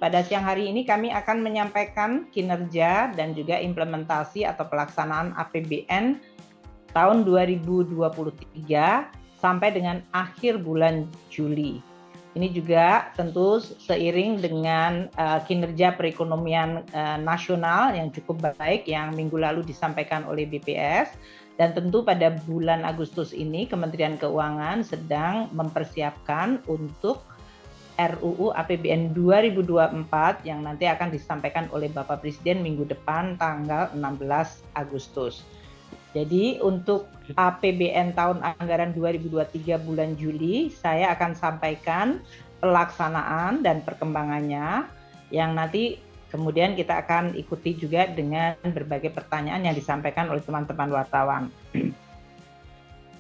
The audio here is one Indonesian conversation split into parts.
pada siang hari ini kami akan menyampaikan kinerja dan juga implementasi atau pelaksanaan APBN tahun 2023 sampai dengan akhir bulan Juli. Ini juga tentu seiring dengan kinerja perekonomian nasional yang cukup baik yang minggu lalu disampaikan oleh BPS. Dan tentu pada bulan Agustus ini Kementerian Keuangan sedang mempersiapkan untuk RUU APBN 2024 yang nanti akan disampaikan oleh Bapak Presiden minggu depan tanggal 16 Agustus. Jadi untuk APBN tahun anggaran 2023 bulan Juli, saya akan sampaikan pelaksanaan dan perkembangannya yang nanti kemudian kita akan ikuti juga dengan berbagai pertanyaan yang disampaikan oleh teman-teman wartawan.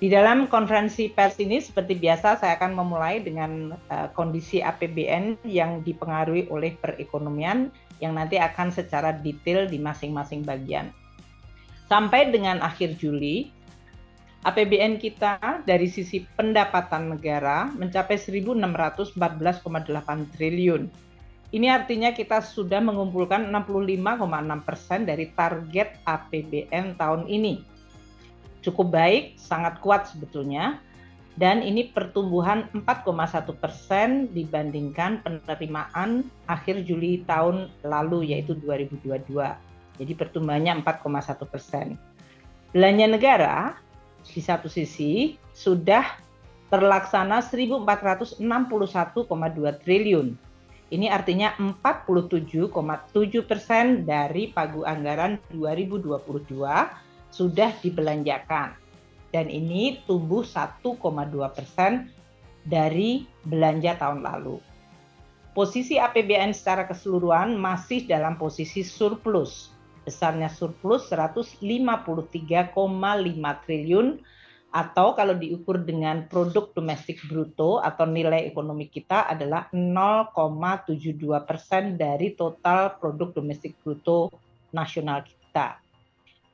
Di dalam konferensi pers ini seperti biasa saya akan memulai dengan kondisi APBN yang dipengaruhi oleh perekonomian yang nanti akan secara detail di masing-masing bagian. Sampai dengan akhir Juli, APBN kita dari sisi pendapatan negara mencapai 1.614,8 triliun. Ini artinya kita sudah mengumpulkan 65,6% dari target APBN tahun ini. Cukup baik, sangat kuat sebetulnya. Dan ini pertumbuhan 4,1% dibandingkan penerimaan akhir Juli tahun lalu yaitu 2022. Jadi pertumbuhannya 4,1%. Belanja negara di satu sisi sudah terlaksana 1.461,2 triliun. Ini artinya 47,7% dari pagu anggaran 2022 sudah dibelanjakan. Dan ini tumbuh 1,2% dari belanja tahun lalu. Posisi APBN secara keseluruhan masih dalam posisi surplus. Besarnya surplus 153,5 triliun atau kalau diukur dengan produk domestik bruto atau nilai ekonomi kita adalah 0,72% dari total produk domestik bruto nasional kita.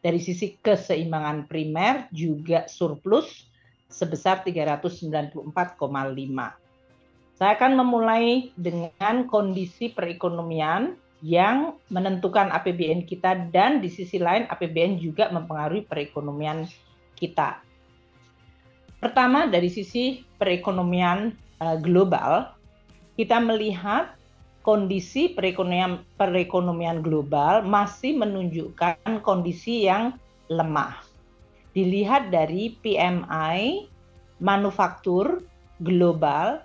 Dari sisi keseimbangan primer juga surplus sebesar 394,5. Saya akan memulai dengan kondisi perekonomian yang menentukan APBN kita dan di sisi lain APBN juga mempengaruhi perekonomian kita. Pertama, dari sisi perekonomian global, kita melihat kondisi perekonomian global masih menunjukkan kondisi yang lemah. Dilihat dari PMI manufaktur global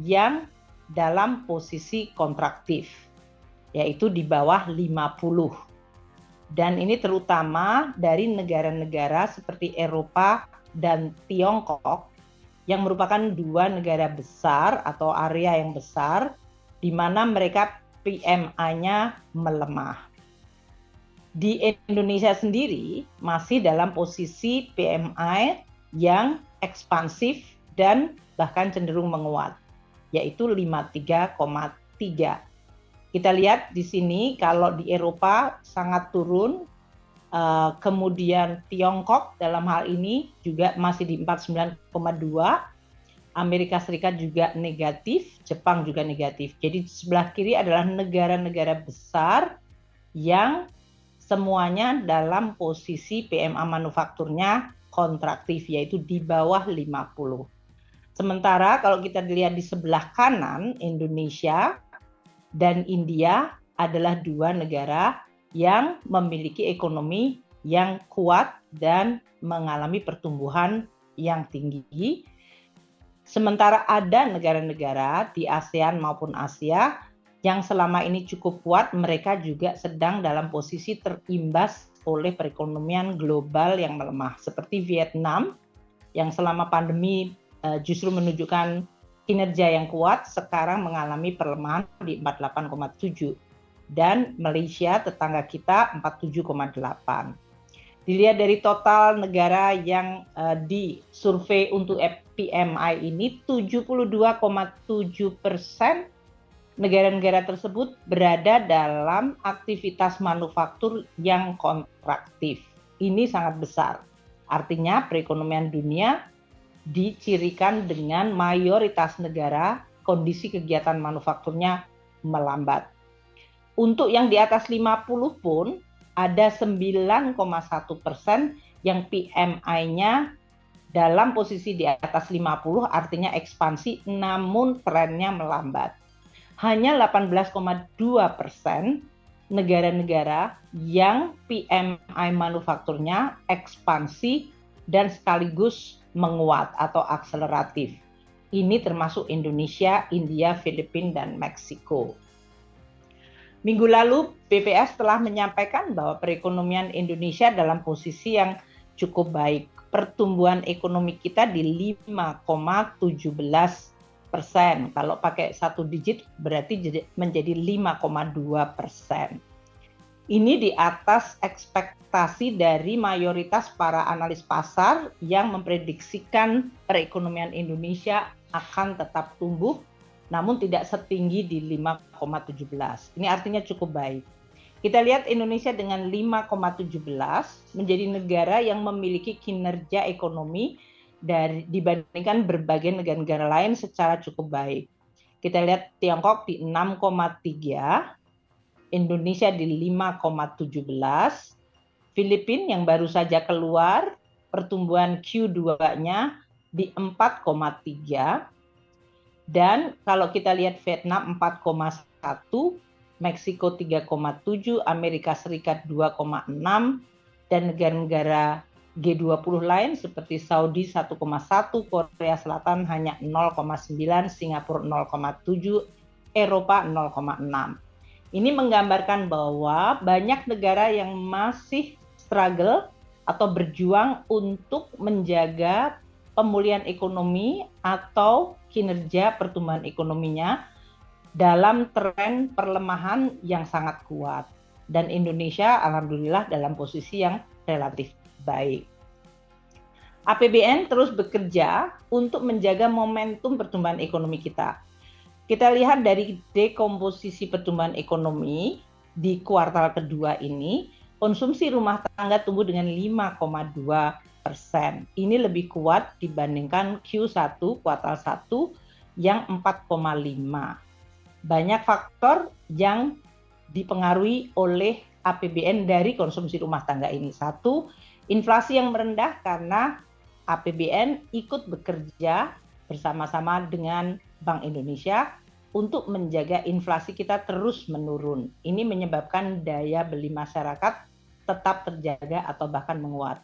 yang dalam posisi kontraktif, yaitu di bawah 50. Dan ini terutama dari negara-negara seperti Eropa dan Tiongkok yang merupakan dua negara besar atau area yang besar di mana mereka PMI-nya melemah. Di Indonesia sendiri masih dalam posisi PMI yang ekspansif dan bahkan cenderung menguat, yaitu 53,3. Kita lihat di sini kalau di Eropa sangat turun, kemudian Tiongkok dalam hal ini juga masih di 49,2, Amerika Serikat juga negatif, Jepang juga negatif. Jadi di sebelah kiri adalah negara-negara besar yang semuanya dalam posisi PMI manufakturnya kontraktif, yaitu di bawah 50. Sementara kalau kita lihat di sebelah kanan, Indonesia dan India adalah dua negara yang memiliki ekonomi yang kuat dan mengalami pertumbuhan yang tinggi. Sementara ada negara-negara di ASEAN maupun Asia yang selama ini cukup kuat, mereka juga sedang dalam posisi terimbas oleh perekonomian global yang melemah. Seperti Vietnam yang selama pandemi justru menunjukkan kinerja yang kuat, sekarang mengalami pelemahan di 48,7. Dan Malaysia tetangga kita 47,8. Dilihat dari total negara yang disurvei untuk PMI ini, 72,7% negara-negara tersebut berada dalam aktivitas manufaktur yang kontraktif. Ini sangat besar. Artinya perekonomian dunia dicirikan dengan mayoritas negara kondisi kegiatan manufakturnya melambat. Untuk yang di atas 50 pun ada 9,1% yang PMI-nya dalam posisi di atas 50, artinya ekspansi, namun trennya melambat. Hanya 18,2% negara-negara yang PMI manufakturnya ekspansi dan sekaligus menguat atau akseleratif. Ini termasuk Indonesia, India, Filipina, dan Meksiko. Minggu lalu BPS telah menyampaikan bahwa perekonomian Indonesia dalam posisi yang cukup baik. Pertumbuhan ekonomi kita di 5,17%. Kalau pakai satu digit berarti menjadi 5,2%. Ini di atas ekspektasi dari mayoritas para analis pasar yang memprediksikan perekonomian Indonesia akan tetap tumbuh, namun tidak setinggi di 5,17. Ini artinya cukup baik. Kita lihat Indonesia dengan 5,17 menjadi negara yang memiliki kinerja ekonomi dibandingkan berbagai negara-negara lain secara cukup baik. Kita lihat Tiongkok di 6,3, Indonesia di 5,17, Filipina yang baru saja keluar pertumbuhan Q2-nya di 4,3, dan kalau kita lihat Vietnam 4,1, Meksiko 3,7, Amerika Serikat 2,6, dan negara-negara G20 lain seperti Saudi 1,1, Korea Selatan hanya 0,9, Singapura 0,7, Eropa 0,6. Ini menggambarkan bahwa banyak negara yang masih struggle atau berjuang untuk menjaga pemulihan ekonomi atau kinerja pertumbuhan ekonominya dalam tren perlemahan yang sangat kuat. Dan Indonesia alhamdulillah dalam posisi yang relatif baik. APBN terus bekerja untuk menjaga momentum pertumbuhan ekonomi kita. Kita lihat dari dekomposisi pertumbuhan ekonomi di kuartal kedua ini, konsumsi rumah tangga tumbuh dengan 5,2%. Ini lebih kuat dibandingkan Q1 kuartal 1 yang 4,5%. Banyak faktor yang dipengaruhi oleh APBN dari konsumsi rumah tangga ini. Satu, inflasi yang merendah karena APBN ikut bekerja bersama-sama dengan Bank Indonesia untuk menjaga inflasi kita terus menurun. Ini menyebabkan daya beli masyarakat tetap terjaga atau bahkan menguat.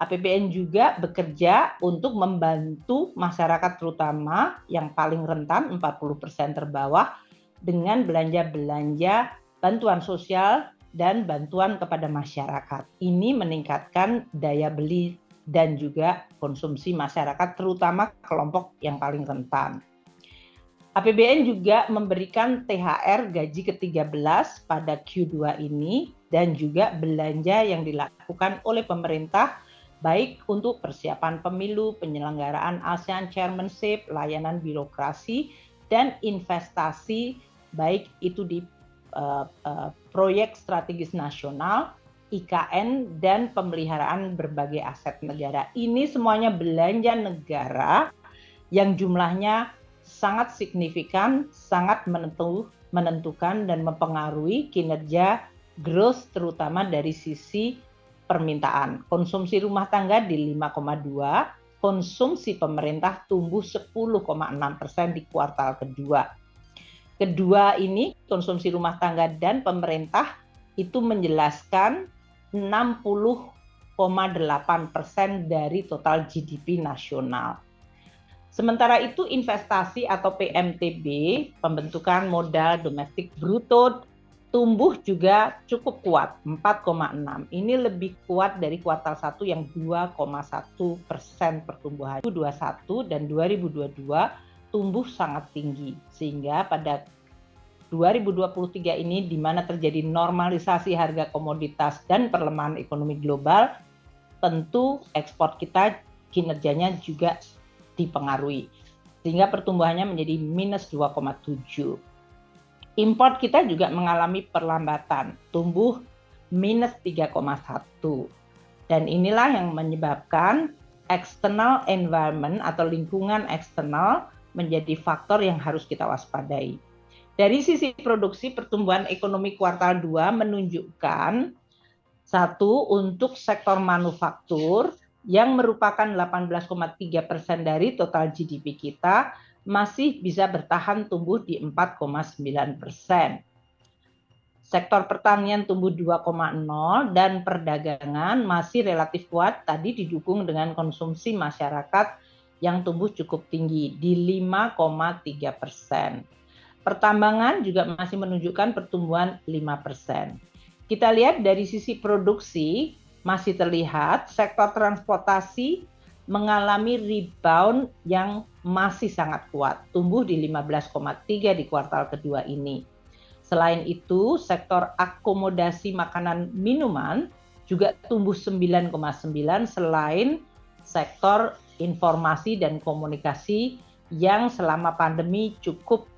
APBN juga bekerja untuk membantu masyarakat terutama yang paling rentan 40% terbawah dengan belanja-belanja bantuan sosial dan bantuan kepada masyarakat. Ini meningkatkan daya beli dan juga konsumsi masyarakat terutama kelompok yang paling rentan. APBN juga memberikan THR gaji ke-13 pada Q2 ini dan juga belanja yang dilakukan oleh pemerintah baik untuk persiapan pemilu, penyelenggaraan ASEAN Chairmanship, layanan birokrasi, dan investasi baik itu di proyek strategis nasional, IKN, dan pemeliharaan berbagai aset negara. Ini semuanya belanja negara yang jumlahnya sangat signifikan, sangat menentukan dan mempengaruhi kinerja growth terutama dari sisi permintaan. Konsumsi rumah tangga di 5,2, konsumsi pemerintah tumbuh 10,6% di kuartal kedua. Kedua ini, konsumsi rumah tangga dan pemerintah itu menjelaskan 60,8% dari total GDP nasional. Sementara itu investasi atau PMTB, pembentukan modal domestik bruto, tumbuh juga cukup kuat, 4,6. Ini lebih kuat dari kuartal 1 yang 2,1% pertumbuhan. 2021 dan 2022 tumbuh sangat tinggi, sehingga pada 2023 ini di mana terjadi normalisasi harga komoditas dan perlemahan ekonomi global, tentu ekspor kita kinerjanya juga dipengaruhi, sehingga pertumbuhannya menjadi minus 2,7. Import kita juga mengalami perlambatan, tumbuh minus 3,1. Dan inilah yang menyebabkan external environment atau lingkungan eksternal menjadi faktor yang harus kita waspadai. Dari sisi produksi, pertumbuhan ekonomi kuartal 2 menunjukkan satu, untuk sektor manufaktur yang merupakan 18,3% dari total GDP kita masih bisa bertahan tumbuh di 4,9%. Sektor pertanian tumbuh 2,0 dan perdagangan masih relatif kuat, tadi didukung dengan konsumsi masyarakat yang tumbuh cukup tinggi di 5,3%. Pertambangan juga masih menunjukkan pertumbuhan 5%. Kita lihat dari sisi produksi, masih terlihat sektor transportasi mengalami rebound yang masih sangat kuat, tumbuh di 15,3 di kuartal kedua ini. Selain itu, sektor akomodasi makanan minuman juga tumbuh 9,9 selain sektor informasi dan komunikasi yang selama pandemi cukup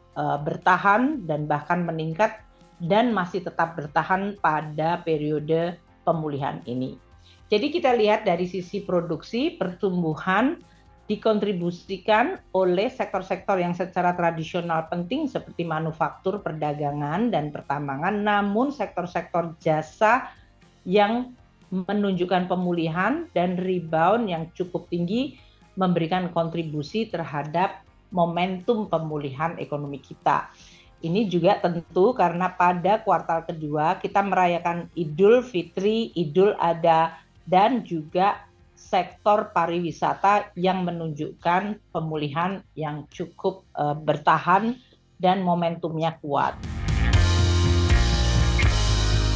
bertahan dan bahkan meningkat dan masih tetap bertahan pada periode pemulihan ini. Jadi kita lihat dari sisi produksi, pertumbuhan dikontribusikan oleh sektor-sektor yang secara tradisional penting seperti manufaktur, perdagangan, dan pertambangan, namun sektor-sektor jasa yang menunjukkan pemulihan dan rebound yang cukup tinggi memberikan kontribusi terhadap momentum pemulihan ekonomi kita. Ini juga tentu karena pada kuartal kedua kita merayakan Idul Fitri, Idul Adha, dan juga sektor pariwisata yang menunjukkan pemulihan yang cukup bertahan dan momentumnya kuat.